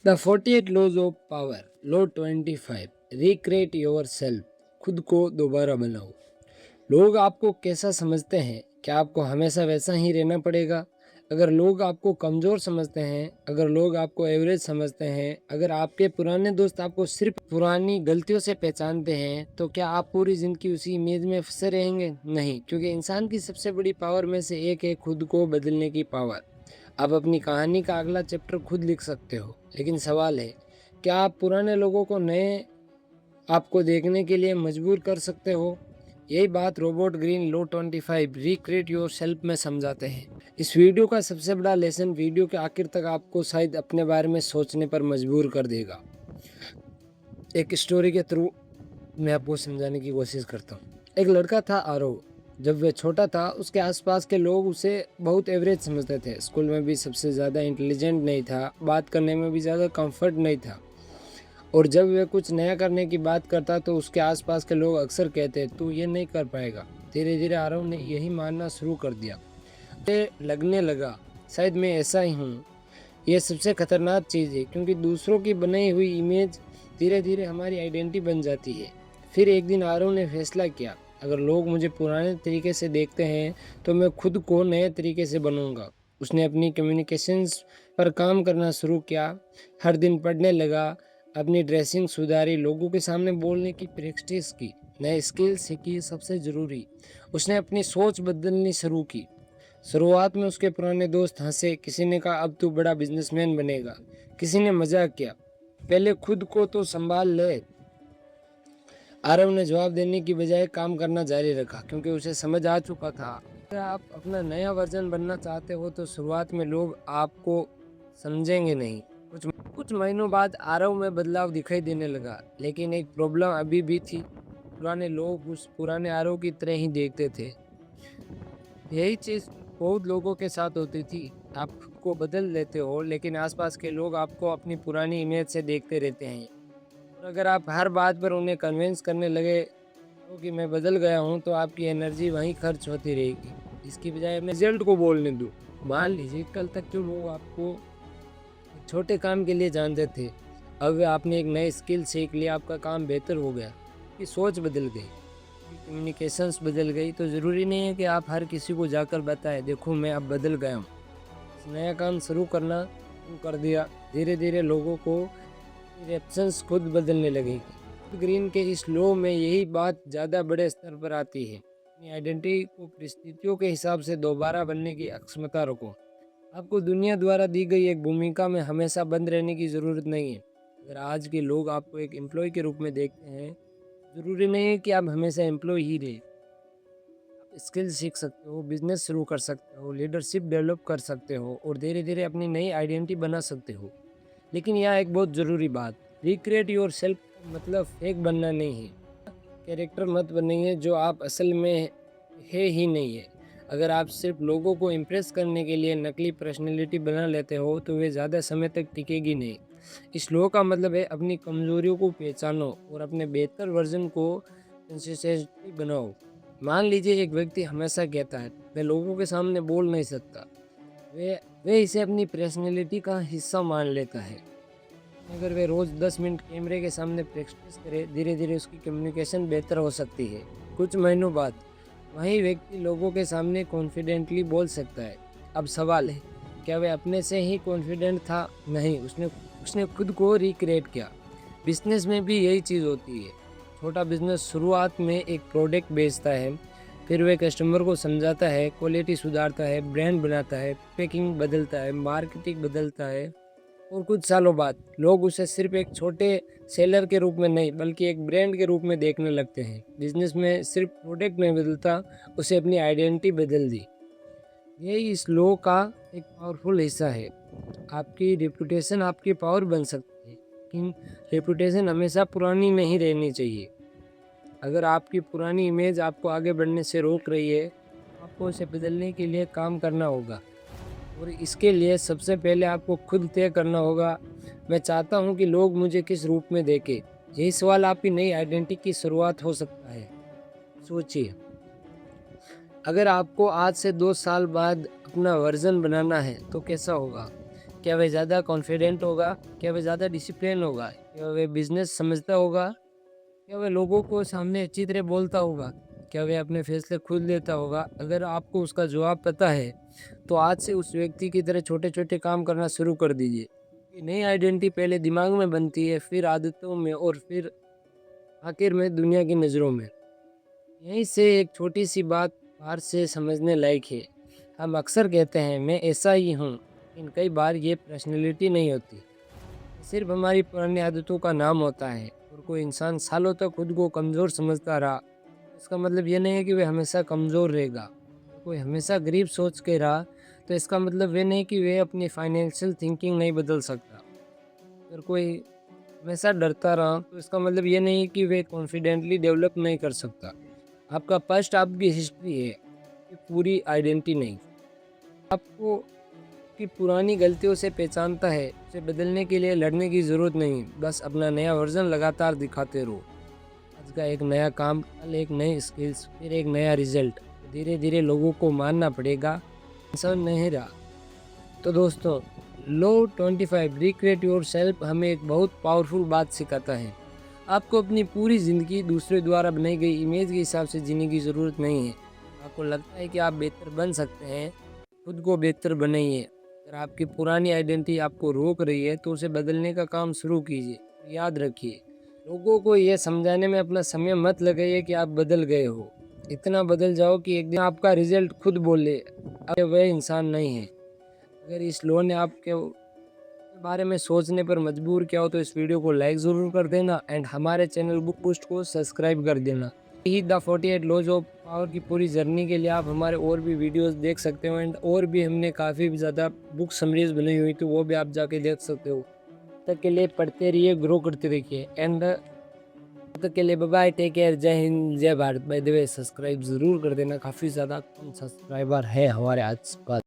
The 48 laws of power. Law 25। Recreate yourself. खुद को दोबारा बनाओ। लोग आपको कैसा समझते हैं, क्या आपको हमेशा वैसा ही रहना पड़ेगा? अगर लोग आपको कमज़ोर समझते हैं, अगर लोग आपको एवरेज समझते हैं, अगर आपके पुराने दोस्त आपको सिर्फ पुरानी गलतियों से पहचानते हैं, तो क्या आप पूरी ज़िंदगी उसी इमेज में फंसे रहेंगे? नहीं, क्योंकि इंसान की सबसे बड़ी पावर में से एक है खुद को बदलने की पावर। आप अपनी कहानी का अगला चैप्टर खुद लिख सकते हो, लेकिन सवाल है, क्या आप पुराने लोगों को नए आपको देखने के लिए मजबूर कर सकते हो? यही बात Robert Greene law 25 recreate your self में समझाते हैं। इस वीडियो का सबसे बड़ा लेसन वीडियो के आखिर तक आपको शायद अपने बारे में सोचने पर मजबूर कर देगा। एक स्टोरी के थ्रू मैं आपको समझाने की कोशिश करता हूँ। एक लड़का था आरव। जब वह छोटा था, उसके आसपास के लोग उसे बहुत एवरेज समझते थे। स्कूल में भी सबसे ज़्यादा इंटेलिजेंट नहीं था, बात करने में भी ज़्यादा कंफर्ट नहीं था, और जब वह कुछ नया करने की बात करता तो उसके आसपास के लोग अक्सर कहते, तू ये नहीं कर पाएगा। धीरे धीरे आरव ने यही मानना शुरू कर दिया। उसे लगने लगा, शायद मैं ऐसा ही हूँ। यह सबसे खतरनाक चीज़ है, क्योंकि दूसरों की बनाई हुई इमेज धीरे धीरे हमारी आइडेंटिटी बन जाती है। फिर एक दिन आरव ने फैसला किया, अगर लोग मुझे पुराने तरीके से देखते हैं तो मैं खुद को नए तरीके से बनूंगा। उसने अपनी कम्युनिकेशंस पर काम करना शुरू किया। हर दिन पढ़ने लगा, अपनी ड्रेसिंग सुधारी, लोगों के सामने बोलने की प्रैक्टिस की, नए स्किल सीखी। सबसे ज़रूरी, उसने अपनी सोच बदलनी शुरू की। शुरुआत में उसके पुराने दोस्त हंसे, किसी ने कहा अब तू बड़ा बिजनेसमैन बनेगा, किसी ने मजाक किया, पहले खुद को तो संभाल ले। आरव ने जवाब देने की बजाय काम करना जारी रखा, क्योंकि उसे समझ आ चुका था, अगर आप अपना नया वर्जन बनना चाहते हो तो शुरुआत में लोग आपको समझेंगे नहीं। कुछ कुछ महीनों बाद आरव में बदलाव दिखाई देने लगा, लेकिन एक प्रॉब्लम अभी भी थी। पुराने लोग उस पुराने आरव की तरह ही देखते थे। यही चीज़ बहुत लोगों के साथ होती थी। आप खुद को बदल लेते हो, लेकिन आसपास के लोग आपको अपनी पुरानी इमेज से देखते रहते हैं। और अगर आप हर बात पर उन्हें कन्विंस करने लगे हो कि मैं बदल गया हूँ, तो आपकी एनर्जी वहीं खर्च होती रहेगी। इसकी बजाय मैं रिजल्ट को बोलने दूँ। मान लीजिए कल तक जो लोग आपको एक छोटे काम के लिए जानते थे, अब आपने एक नई स्किल सीख लिया, आपका काम बेहतर हो गया, आपकी सोच बदल गई, कम्युनिकेशंस बदल गई, तो ज़रूरी नहीं है कि आप हर किसी को जाकर बताएं, देखो मैं अब बदल गया हूँ। नया काम शुरू करना शुरू कर दिया, धीरे धीरे लोगों को रिएक्शंस खुद बदलने लगेगी। ग्रीन के इस लॉ में यही बात ज़्यादा बड़े स्तर पर आती है। अपनी आइडेंटिटी को परिस्थितियों के हिसाब से दोबारा बनने की अक्षमता रखो। आपको दुनिया द्वारा दी गई एक भूमिका में हमेशा बंद रहने की ज़रूरत नहीं है। अगर आज के लोग आपको एक एम्प्लॉय के रूप में देखते हैं, ज़रूरी नहीं है कि आप हमेशा एम्प्लॉय ही रहे। आप स्किल सीख सकते हो, बिजनेस शुरू कर सकते हो, लीडरशिप डेवलप कर सकते हो, और धीरे धीरे अपनी नई आइडेंटिटी बना सकते हो। लेकिन यहाँ एक बहुत ज़रूरी बात, रिक्रिएट योर सेल्फ मतलब फेक बनना नहीं है। कैरेक्टर मत बनिए जो आप असल में है ही नहीं है। अगर आप सिर्फ लोगों को इम्प्रेस करने के लिए नकली पर्सनैलिटी बना लेते हो, तो वे ज़्यादा समय तक टिकेगी नहीं। इस लो का मतलब है, अपनी कमजोरियों को पहचानो और अपने बेहतर वर्जन को कंसिस्टेंटली बनाओ। मान लीजिए एक व्यक्ति हमेशा कहता है, मैं लोगों के सामने बोल नहीं सकता। वे वे इसे अपनी पर्सनैलिटी का हिस्सा मान लेता है। अगर वे रोज़ 10 मिनट कैमरे के सामने प्रैक्टिस करे, धीरे धीरे उसकी कम्युनिकेशन बेहतर हो सकती है। कुछ महीनों बाद वही व्यक्ति लोगों के सामने कॉन्फिडेंटली बोल सकता है। अब सवाल है, क्या वह अपने से ही कॉन्फिडेंट था? नहीं, उसने उसने खुद को रिक्रिएट किया। बिजनेस में भी यही चीज़ होती है। छोटा बिजनेस शुरुआत में एक प्रोडक्ट बेचता है, फिर वह कस्टमर को समझाता है, क्वालिटी सुधारता है, ब्रांड बनाता है, पैकिंग बदलता है, मार्केटिंग बदलता है, और कुछ सालों बाद लोग उसे सिर्फ एक छोटे सेलर के रूप में नहीं, बल्कि एक ब्रांड के रूप में देखने लगते हैं। बिजनेस में सिर्फ प्रोडक्ट नहीं बदलता, उसे अपनी आइडेंटिटी बदल दी। यही इस लॉ का एक पावरफुल हिस्सा है। आपकी रेपुटेशन आपकी पावर बन सकती है, लेकिन रेपुटेशन हमेशा पुरानी नहीं रहनी चाहिए। अगर आपकी पुरानी इमेज आपको आगे बढ़ने से रोक रही है, तो आपको उसे बदलने के लिए काम करना होगा। और इसके लिए सबसे पहले आपको खुद तय करना होगा, मैं चाहता हूँ कि लोग मुझे किस रूप में देखें। यही सवाल आपकी नई आइडेंटिटी की शुरुआत हो सकता है। सोचिए, अगर आपको आज से 2 साल बाद अपना वर्जन बनाना है तो कैसा होगा? क्या वह ज़्यादा कॉन्फिडेंट होगा? क्या वह ज़्यादा डिसिप्लिन होगा? क्या वह बिजनेस समझता होगा? क्या वह लोगों को सामने अच्छी तरह बोलता होगा? क्या वह अपने फैसले खुद लेता होगा? अगर आपको उसका जवाब पता है तो आज से उस व्यक्ति की तरह छोटे छोटे काम करना शुरू कर दीजिए। ये नई आइडेंटिटी पहले दिमाग में बनती है, फिर आदतों में और फिर आखिर में दुनिया की नज़रों में। यहीं से एक छोटी सी बात बाहर से समझने लायक है। हम अक्सर कहते हैं मैं ऐसा ही हूँ, लेकिन कई बार ये पर्सनैलिटी नहीं होती, ये सिर्फ हमारी पुरानी आदतों का नाम होता है। और कोई इंसान सालों तक खुद को कमज़ोर समझता रहा, इसका मतलब ये नहीं है कि वह हमेशा कमज़ोर रहेगा। अगर कोई हमेशा गरीब सोच के रहा तो इसका मतलब ये नहीं कि वह अपनी फाइनेंशियल थिंकिंग नहीं बदल सकता। अगर कोई हमेशा डरता रहा तो इसका मतलब ये नहीं कि वह कॉन्फिडेंटली डेवलप नहीं कर सकता। आपका पास्ट आपकी हिस्ट्री है, आपकी पूरी आइडेंटिटी नहीं। आपको की पुरानी गलतियों से पहचानता है, उसे बदलने के लिए लड़ने की ज़रूरत नहीं, बस अपना नया वर्जन लगातार दिखाते रहो। आज का एक नया काम, कल एक नई स्किल्स, फिर एक नया रिजल्ट। धीरे धीरे लोगों को मानना पड़ेगा, इंसान नहीं रहा। तो दोस्तों, लो 25 रिक्रिएट योर सेल्फ हमें एक बहुत पावरफुल बात सिखाता है। आपको अपनी पूरी ज़िंदगी दूसरे द्वारा बनाई गई इमेज के हिसाब से जीने की ज़रूरत नहीं है। आपको लगता है कि आप बेहतर बन सकते हैं, खुद को बेहतर बनाइए। अगर आपकी पुरानी आइडेंटिटी आपको रोक रही है तो उसे बदलने का काम शुरू कीजिए। याद रखिए, लोगों को यह समझाने में अपना समय मत लगाइए कि आप बदल गए हो। इतना बदल जाओ कि एक दिन आपका रिजल्ट खुद बोले अब वह इंसान नहीं है। अगर इस लो ने आपके बारे में सोचने पर मजबूर किया हो तो इस वीडियो को लाइक ज़रूर कर देना एंड हमारे चैनल बुक बूस्ट को सब्सक्राइब कर देना। यही द 48 लॉज ऑफ पावर की पूरी जर्नी के लिए आप हमारे और भी वीडियोस देख सकते हो एंड और भी हमने काफ़ी ज़्यादा बुक समरीज बनाई हुई तो वो भी आप जाके देख सकते हो। तब तक के लिए पढ़ते रहिए, ग्रो करते रहिए एंड तब तक के लिए बाय बाय, टेक केयर, जय हिंद, जय Bharat. By the way subscribe ज़रूर कर देना, काफ़ी ज़्यादा कम सब्सक्राइबर है हमारे आसपास।